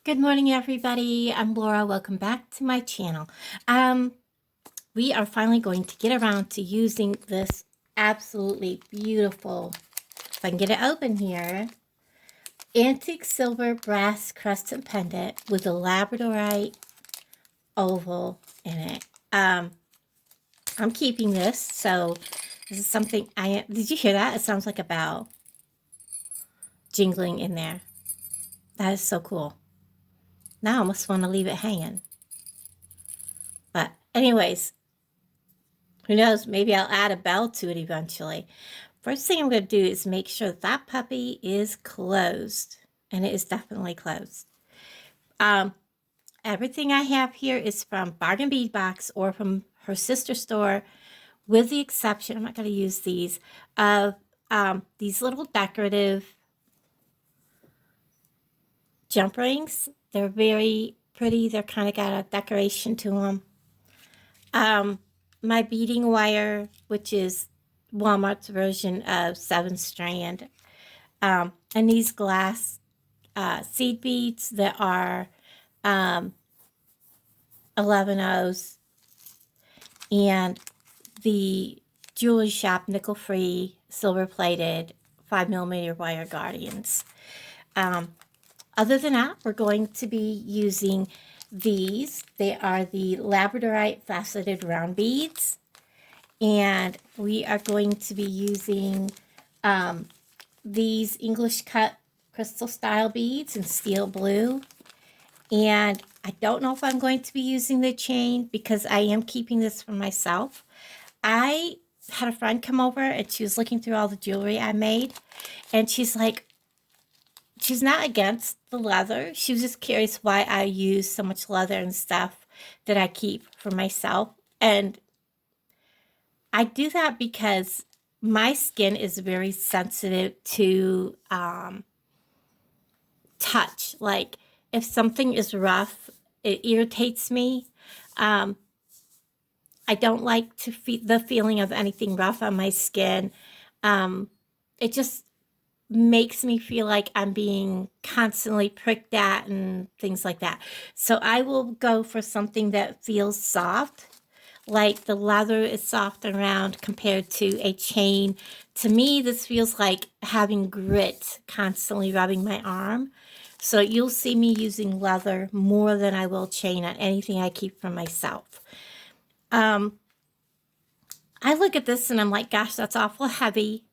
Good morning, everybody. I'm Laura. Welcome back to my channel. We are finally going to get around to using this absolutely beautiful, if I can get it open here, antique silver brass crescent pendant with a Labradorite oval in it. I'm keeping this, so this is something did you hear that? It sounds like a bell jingling in there. That is so cool. Now I almost want to leave it hanging. But anyways, who knows? Maybe I'll add a bell to it eventually. First thing I'm going to do is make sure that puppy is closed. And it is definitely closed. Everything I have here is from Bargain Bead Box or from her sister store, with the exception, I'm not going to use these, of these little decorative jump rings. They're very pretty. They're kind of got a decoration to them. My beading wire, which is Walmart's version of 7-strand, and these glass seed beads that are 11/0s, and the jewelry shop nickel-free silver-plated 5mm wire guardians. Other than that, we're going to be using these. They are the Labradorite faceted round beads. And we are going to be using these English cut crystal style beads in steel blue. And I don't know if I'm going to be using the chain because I am keeping this for myself. I had a friend come over and she was looking through all the jewelry I made. And she's like, she's not against the leather. She was just curious why I use so much leather and stuff that I keep for myself. And I do that because my skin is very sensitive to touch. Like if something is rough, it irritates me. I don't like to feel the feeling of anything rough on my skin. It just makes me feel like I'm being constantly pricked at and things like that. So I will go for something that feels soft. Like the leather is soft and round compared to a chain. To me, this feels like having grit constantly rubbing my arm. So you'll see me using leather more than I will chain on anything I keep for myself. I look at this and I'm like, gosh, that's awful heavy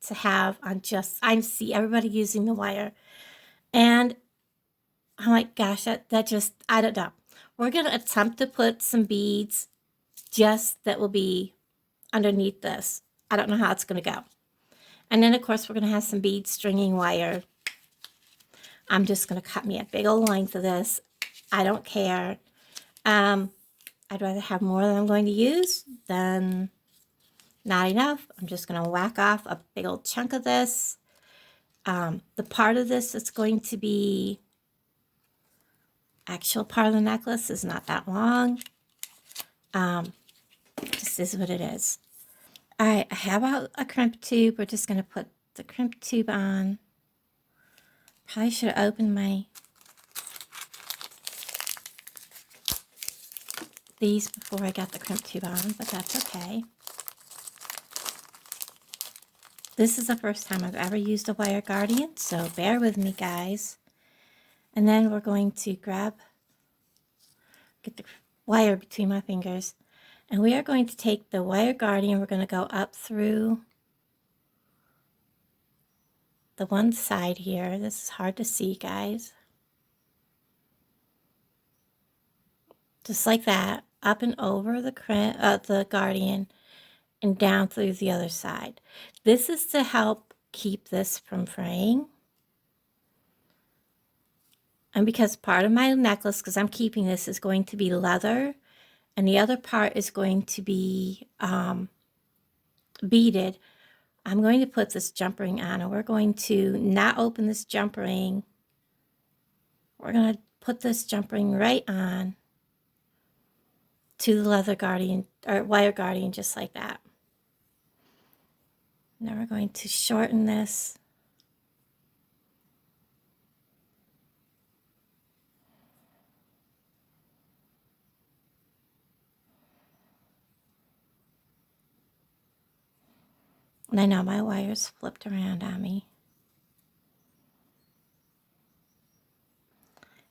to have on just, I see everybody using the wire. And I'm like, gosh, that just, I don't know. We're going to attempt to put some beads just that will be underneath this. I don't know how it's going to go. And then, of course, we're going to have some bead stringing wire. I'm just going to cut me a big old length of this. I don't care. I'd rather have more than I'm going to use than not enough. I'm just going to whack off a big old chunk of this. The part of this that's going to be actual part of the necklace is not that long. This is what it is. All right, I have a crimp tube. We're just going to put the crimp tube on. Probably should have opened these before I got the crimp tube on, but that's okay. This is the first time I've ever used a wire guardian, so bear with me, guys. And then we're going to get the wire between my fingers. And we are going to take the wire guardian, we're going to go up through the one side here. This is hard to see, guys. Just like that, up and over the guardian and down through the other side. This is to help keep this from fraying. And because part of my necklace, because I'm keeping this, is going to be leather, and the other part is going to be beaded, I'm going to put this jump ring on, and we're going to not open this jump ring. We're going to put this jump ring right on to the leather guardian, or wire guardian, just like that. Now we're going to shorten this. And I know my wire's flipped around on me.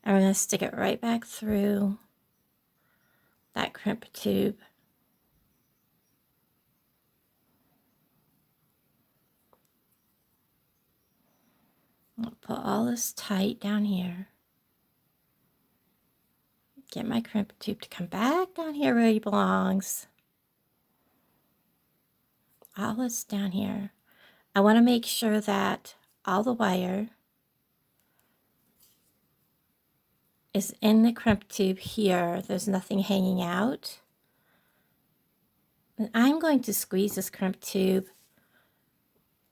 And we're going to stick it right back through that crimp tube. I'll put all this tight down here. Get my crimp tube to come back down here where it belongs. All this down here. I want to make sure that all the wire is in the crimp tube here. There's nothing hanging out. And I'm going to squeeze this crimp tube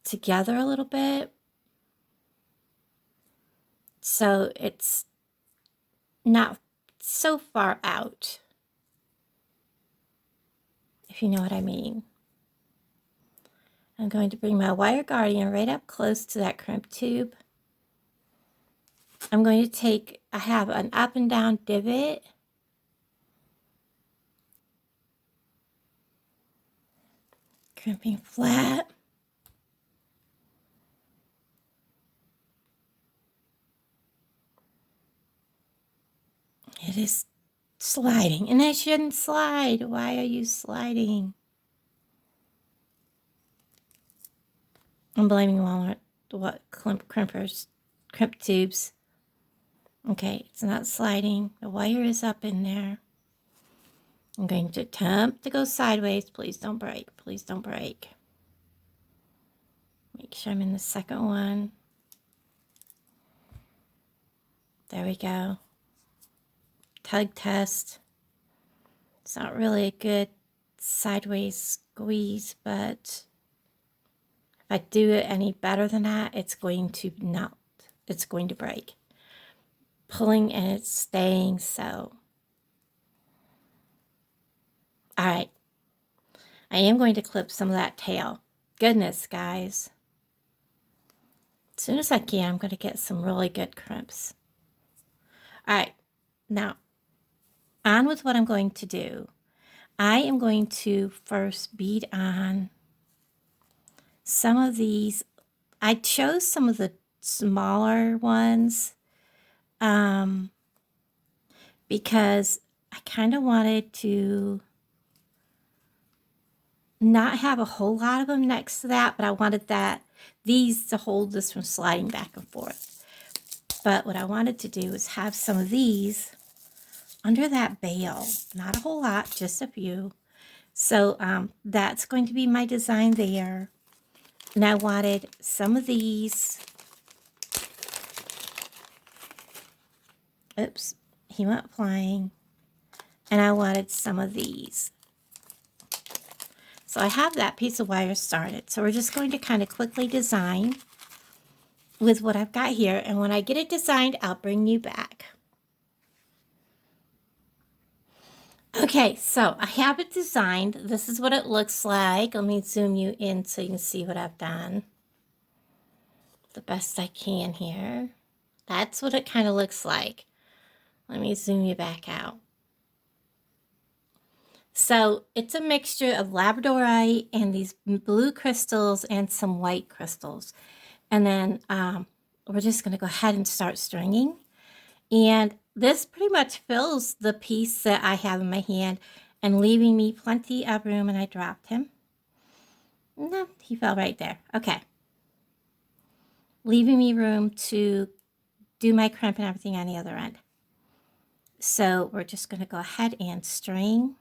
together a little bit so it's not so far out, if you know what I mean. I'm going to bring my wire guardian right up close to that crimp tube. I'm going to take, I have an up and down divot. Crimping flat. It is sliding, and it shouldn't slide. Why are you sliding? I'm blaming Walmart. What crimp tubes. Okay, it's not sliding. The wire is up in there. I'm going to attempt to go sideways. Please don't break. Please don't break. Make sure I'm in the second one. There we go. Tug test. It's not really a good sideways squeeze, but if I do it any better than that, it's going to not. It's going to break. Pulling and it's staying so. All right. I am going to clip some of that tail. Goodness, guys. As soon as I can, I'm going to get some really good crimps. All right. Now, on with what I'm going to do. I am going to first bead on some of these. I chose some of the smaller ones because I kind of wanted to not have a whole lot of them next to that, but I wanted these to hold this from sliding back and forth. But what I wanted to do is have some of these under that bail. Not a whole lot, just a few. So that's going to be my design there. And I wanted some of these. Oops, he went flying. And I wanted some of these. So I have that piece of wire started. So we're just going to kind of quickly design with what I've got here. And when I get it designed, I'll bring you back. Okay, so I have it designed. This is what it looks like. Let me zoom you in so you can see what I've done the best I can here. That's what it kind of looks like. Let me zoom you back out. So it's a mixture of Labradorite and these blue crystals and some white crystals. And then we're just going to go ahead and start stringing. And this pretty much fills the piece that I have in my hand and leaving me plenty of room. And I dropped him. No, he fell right there. Okay. Leaving me room to do my crimp and everything on the other end. So we're just going to go ahead and string.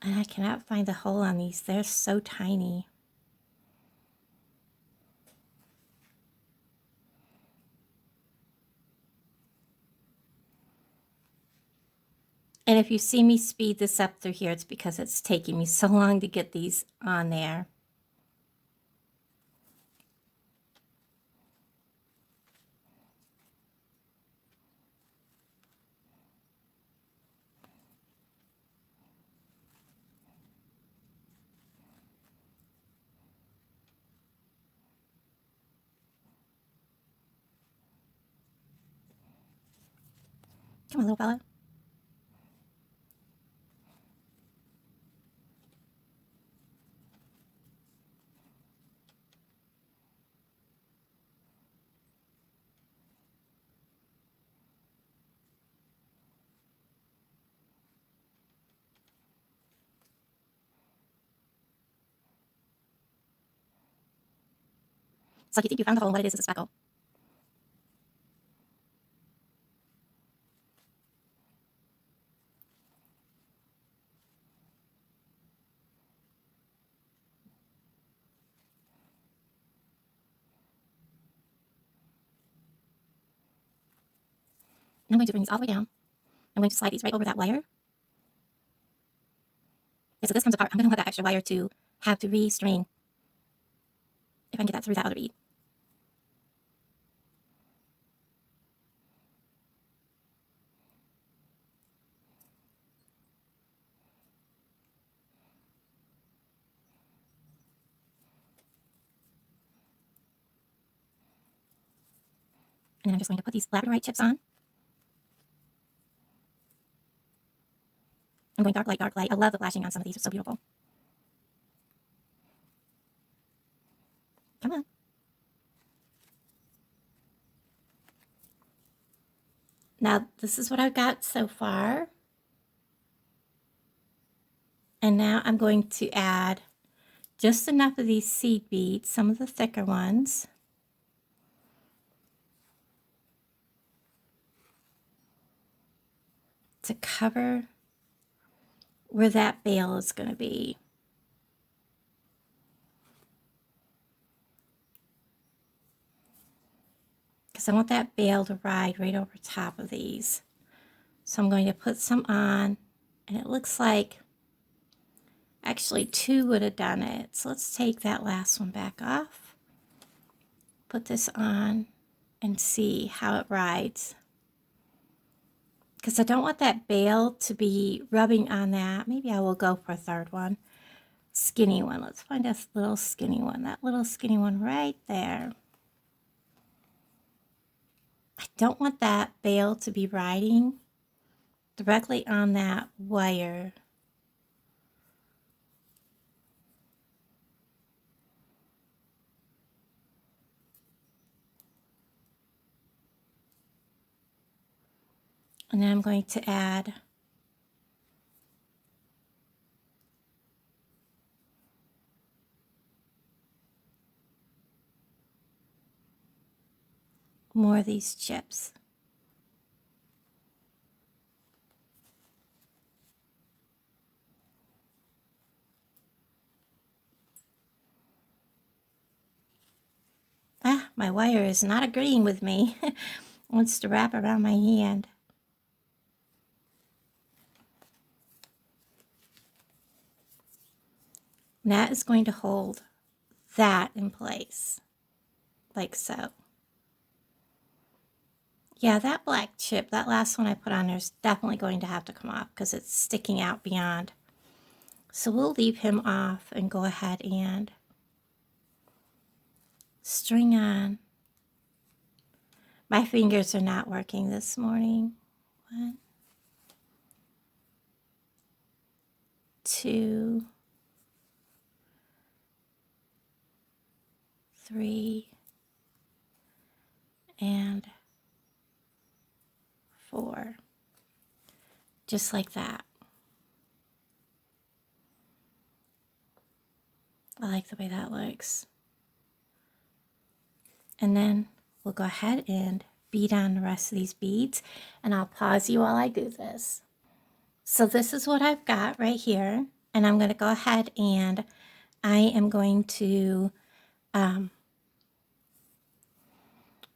And I cannot find the hole on these. They're so tiny. And if you see me speed this up through here, it's because it's taking me so long to get these on there. Come on, little fella. So if you think you found the hole, and what it is a speckle. And I'm going to bring these all the way down. I'm going to slide these right over that wire. Okay, so this comes apart. I'm going to have that extra wire to have to restring if I can get that through that other bead. And then I'm just going to put these Labradorite chips on. I'm going dark light, dark light. I love the flashing on some of these. It's so beautiful. Come on. Now, this is what I've got so far. And now I'm going to add just enough of these seed beads, some of the thicker ones. To cover where that bail is going to be. Because I want that bail to ride right over top of these. So I'm going to put some on, and it looks like actually 2 would have done it. So let's take that last one back off, put this on, and see how it rides. Because I don't want that bail to be rubbing on that. Maybe I will go for a third one. Skinny one. Let's find a little skinny one. That little skinny one right there. I don't want that bail to be riding directly on that wire. And then I'm going to add more of these chips. Ah, my wire is not agreeing with me. It wants to wrap around my hand. And that is going to hold that in place, like so. Yeah, that black chip, that last one I put on there is definitely going to have to come off because it's sticking out beyond. So we'll leave him off and go ahead and string on. My fingers are not working this morning. 1, 2, 3, and 4. Just like that. I like the way that looks. And then we'll go ahead and bead on the rest of these beads, and I'll pause you while I do this. So this is what I've got right here, and I'm going to go ahead and I am going to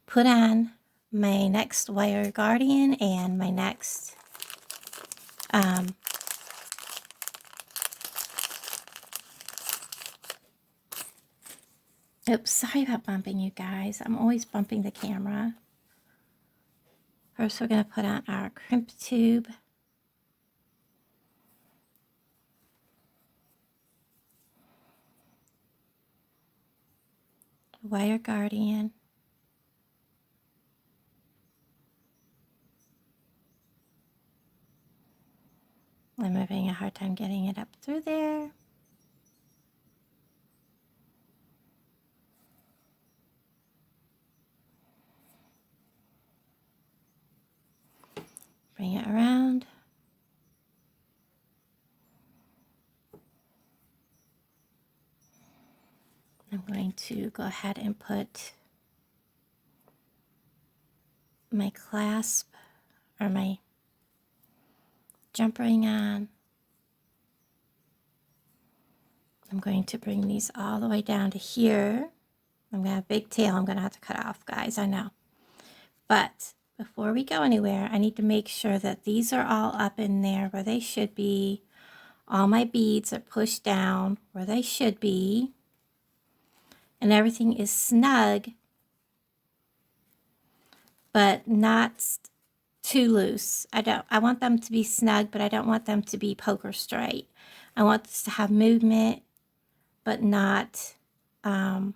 put on my next wire guardian and my next oops, sorry about bumping you guys. I'm always bumping the camera. First, we're going to put on our crimp tube. Wire guardian. I'm having a hard time getting it up through there. Bring it around. I'm going going to go ahead and put my clasp or my jump ring on. I'm going to bring these all the way down to here. I'm going to have a big tail I'm going to have to cut off, guys, I know. But before we go anywhere, I need to make sure that these are all up in there where they should be. All my beads are pushed down where they should be. And everything is snug, but not too loose. I want them to be snug, but I don't want them to be poker straight. I want this to have movement, but not, and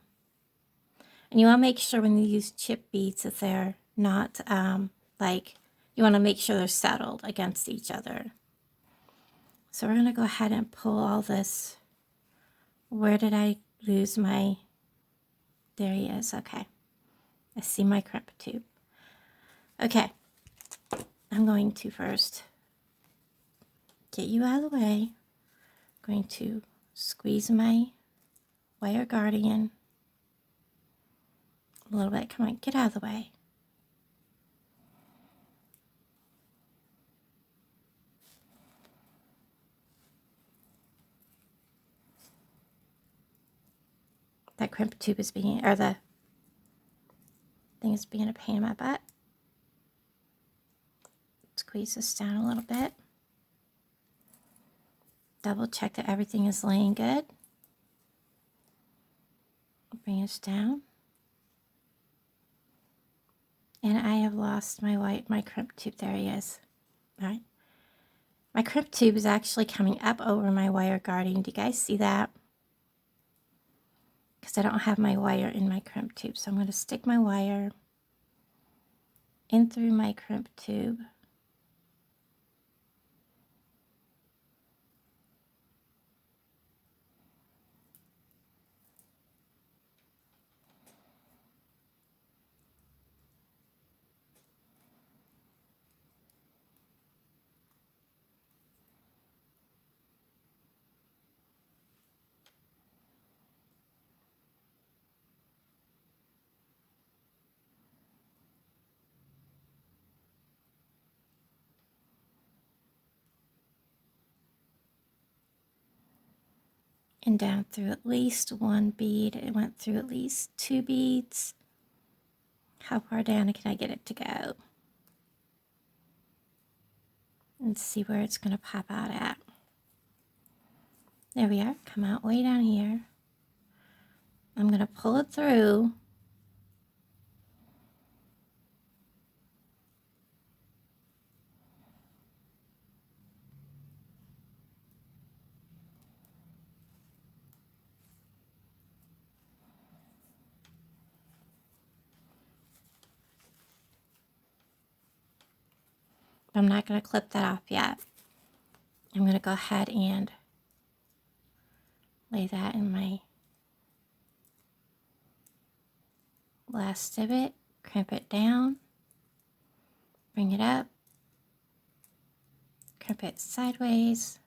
you want to make sure when you use chip beads that they're not, like, you want to make sure they're settled against each other. So we're going to go ahead and pull all this. Where did I lose my, there he is, okay. I see my crimp tube. Okay, I'm going to first get you out of the way. I'm going to squeeze my wire guardian a little bit. Come on, get out of the way. That crimp tube is being, or the thing is being a pain in my butt. Squeeze this down a little bit. Double check that everything is laying good. Bring this down. And I have lost my crimp tube. There he is. All right. My crimp tube is actually coming up over my wire guardian. Do you guys see that? Because I don't have my wire in my crimp tube. So I'm going to stick my wire in through my crimp tube. And down through at least one bead. It went through at least 2 beads. How far down can I get it to go? And see where it's going to pop out at. There we are. Come out way down here. I'm going to pull it through. I'm not going to clip that off yet. I'm going to go ahead and lay that in my last divot, crimp it down, bring it up, crimp it sideways,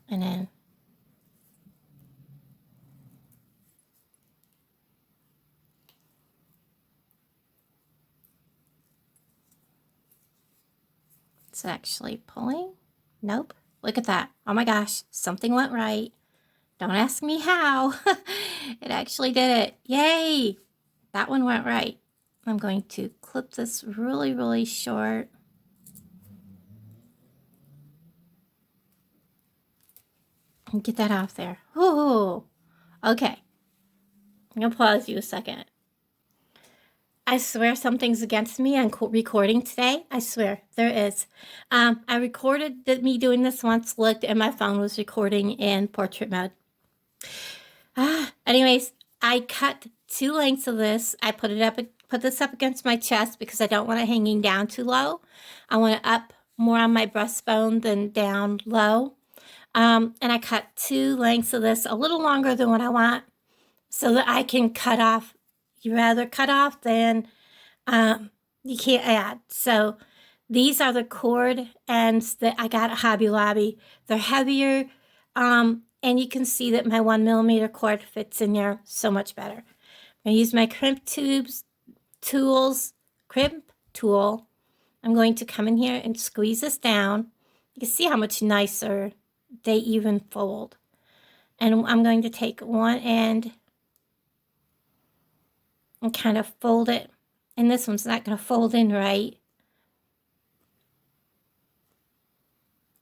and then it's actually pulling. Nope. Look at that. Oh my gosh, something went right. Don't ask me how. It actually did it. Yay! That one went right. I'm going to clip this really, really short. And get that off there. Ooh. Okay. I'm going to pause you a second. I swear something's against me on recording today. I swear, there is. I recorded me doing this once, looked, and my phone was recording in portrait mode. Anyways, I cut 2 lengths of this. I put this up against my chest because I don't want it hanging down too low. I want it up more on my breastbone than down low. And I cut 2 lengths of this, a little longer than what I want, so that I can cut off, you rather cut off, then you can't add. So these are the cord ends that I got at Hobby Lobby. They're heavier, and you can see that my 1mm cord fits in there so much better. I'm going to use my crimp tool. I'm going to come in here and squeeze this down. You can see how much nicer they even fold. And I'm going to take one end and kind of fold it. And this one's not going to fold in right.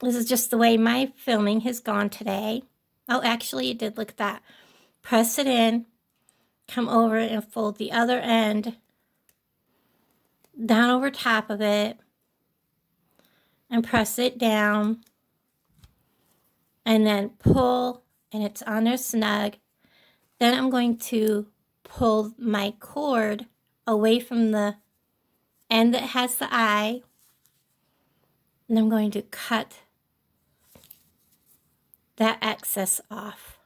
This is just the way my filming has gone today. Oh, actually it did. Look at that. Press it in, come over and fold the other end down over top of it and press it down and then pull, and it's on there snug. Then I'm going to pull my cord away from the end that has the eye, and I'm going to cut that excess off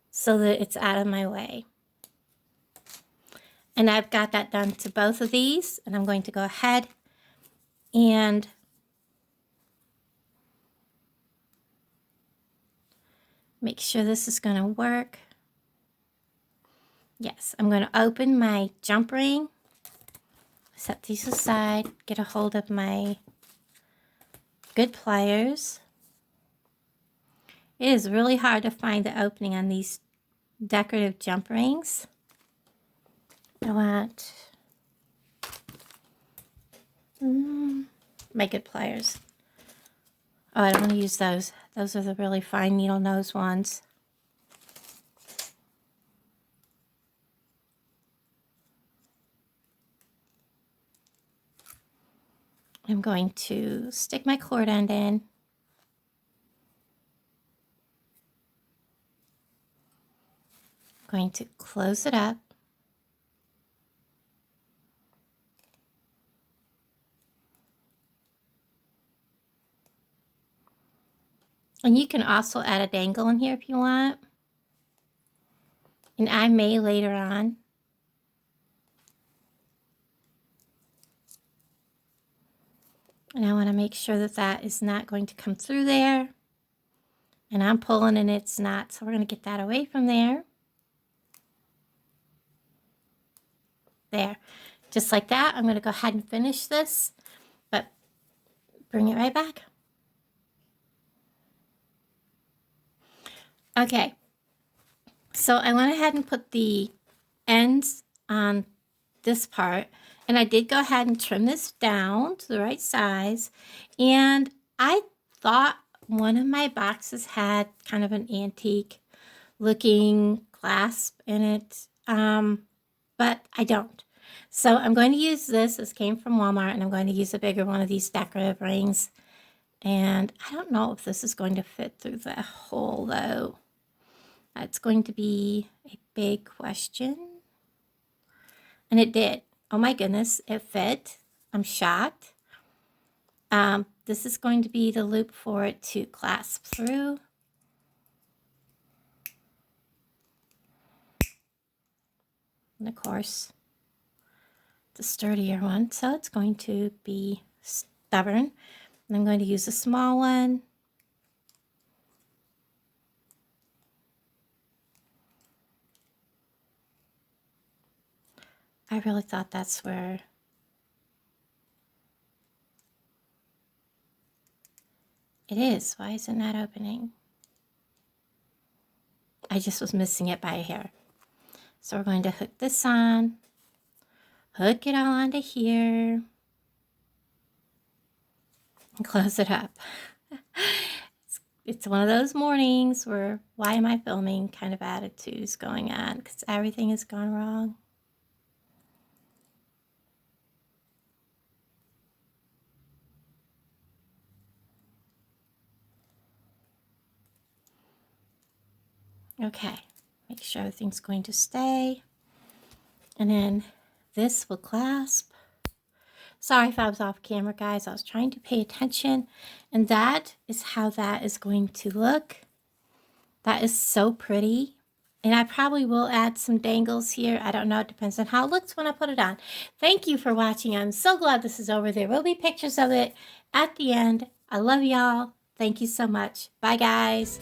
so that it's out of my way. And I've got that done to both of these, and I'm going to go ahead and make sure this is going to work. Yes, I'm going to open my jump ring, set these aside, get a hold of my good pliers. It is really hard to find the opening on these decorative jump rings. I want my good pliers. Oh, I don't want to use those. Those are the really fine needle nose ones. I'm going to stick my cord end in. I'm going to close it up. And you can also add a dangle in here if you want. And I may later on. And I want to make sure that that is not going to come through there. And I'm pulling and it's not. So we're going to get that away from there. There. Just like that. I'm going to go ahead and finish this. But bring it right back. Okay, so I went ahead and put the ends on this part, and I did go ahead and trim this down to the right size, and I thought one of my boxes had kind of an antique looking clasp in it, but I don't. So I'm going to use this. This came from Walmart, and I'm going to use a bigger one of these decorative rings, and I don't know if this is going to fit through the hole though. It's going to be a big question. And it did. Oh my goodness, it fit. I'm shocked. This is going to be the loop for it to clasp through. And of course, the sturdier one. So it's going to be stubborn. And I'm going to use a small one. I really thought that's where it is. Why is it not opening? I just was missing it by a hair. So we're going to hook this on, hook it all onto here, and close it up. It's one of those mornings where, why am I filming kind of attitudes going on, because everything has gone wrong. Okay, make sure everything's going to stay. And then this will clasp. Sorry if I was off camera, guys. I was trying to pay attention. And that is how that is going to look. That is so pretty. And I probably will add some dangles here. I don't know. It depends on how it looks when I put it on. Thank you for watching. I'm so glad this is over. There will be pictures of it at the end. I love y'all. Thank you so much. Bye, guys.